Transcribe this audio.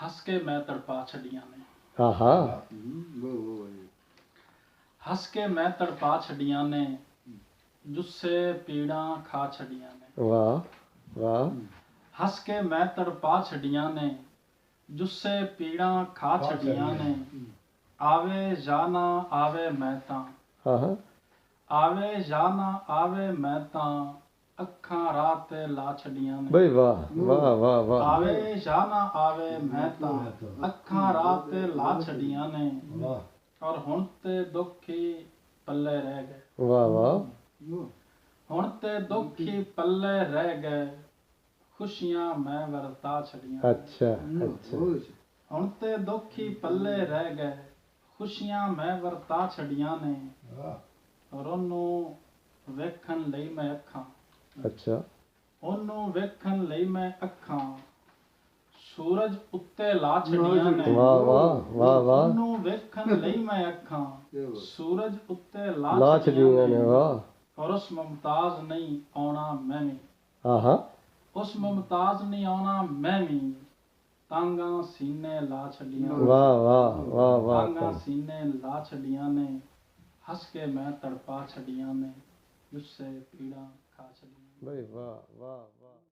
ਹੱਸ ਕੇ ਮੈਂ ਤੜਪਾ ਛੱਡੀਆਂ ਨੇ। ਆਹਾ ਹੱਸ ਕੇ ਮੈਂ ਤੜਪਾ ਛੱਡੀਆਂ ਨੇ, ਜੁੱਸੇ ਪੀੜਾਂ ਖਾ ਛੱਡੀਆਂ ਨੇ। ਵਾਹ ਵਾਹ। ਹੱਸ ਕੇ ਮੈਂ ਤੜਪਾ ਛੱਡੀਆਂ ਨੇ, ਜੁੱਸੇ ਪੀੜਾਂ ਖਾ ਛੱਡੀਆਂ ਨੇ। ਆਵੇ ਜਾਂ ਨਾ ਆਵੇ ਮੈਂ ਤਾਂ, ਆਹਾ ਆਵੇ ਜਾਂ ਨਾ ਆਵੇ ਮੈਂ ਤਾਂ, ਅੱਖਾਂ ਰਾਹ ਤੇ ਲਾ ਛੱਡੀਆਂ ਨੇ। ਬਈ ਵਾਹ ਵਾਹ ਵਾਹ ਵਾਹ। ਆਵੇ ਜਾਂ ਨਾ ਆਵੇ ਮੈਂ ਤਾਂ, ਅੱਖਾਂ ਰਾਹ ਤੇ ਲਾ ਛੱਡੀਆਂ ਨੇ। ਔਰ ਹੁਣ ਤੇ ਦੁੱਖ ਹੀ ਪੱਲੇ ਰਹਿ ਗਏ। ਵਾਹ ਵਾਹ। ਹੁਣ ਤੇ ਦੁੱਖ ਹੀ ਪੱਲੇ ਰਹਿ ਗਏ, ਖੁਸ਼ੀਆਂ ਮੈਂ ਵਰਤਾ ਛੱਡੀਆਂ। ਅੱਛਾ ਅੱਛਾ। ਹੁਣ ਤੇ ਦੁੱਖ ਹੀ ਪੱਲੇ ਰਹਿ ਗਏ, ਖੁਸ਼ੀਆਂ ਮੈਂ ਵਰਤਾ ਛੱਡੀਆਂ ਨੇ। ਔਰ ਉਹਨੂੰ ਵੇਖਣ ਲਈ ਮੈਂ ਅੱਖਾਂ, ਅੱਛਾ ਉਹਨੂੰ ਵੇਖਣ ਲਈ ਮੈਂ ਅੱਖਾਂ, ਸੂਰਜ ਉੱਤੇ ਲਾ ਛੱਡੀਆਂ ਨੇ। ਵਾਹ ਵਾਹ ਵਾਹ ਵਾਹ। ਉਹਨੂੰ ਵੇਖਣ ਲਈ ਮੈਂ ਅੱਖਾਂ, ਸੂਰਜ ਉੱਤੇ ਲਾ ਲਾ ਛੱਡੀਆਂ ਛੱਡੀਆਂ ਨੇ। ਨੇ। ਵਾਹ। ਔਰ ਉਸ ਮੁਮਤਾਜ਼ ਨਹੀਂ ਆਉਣਾ ਮੈਂ ਵੀ, ਆਹਾ ਉਸ ਮੁਮਤਾਜ਼ ਨਹੀਂ ਆਉਣਾ ਮੈਂ ਵੀ, ਤਾਂਗਾ ਸੀਨੇ ਲਾ ਛੱਡੀਆਂ ਨੇ। ਵਾਹ ਵਾਹ ਵਾਹ ਵਾਹ। ਤਾਂਗਾ ਸੀਨੇ ਲਾ ਛੱਡੀਆਂ ਨੇ, ਹੱਸ ਕੇ ਮੈਂ ਤੜਪਾ ਛੱਡੀਆਂ ਨੇ, ਜੁੱਸੇ ਪੀੜਾਂ ਖਾ ਛੱਡੀਆਂ। ਬਈ ਵਾਹ ਵਾਹ।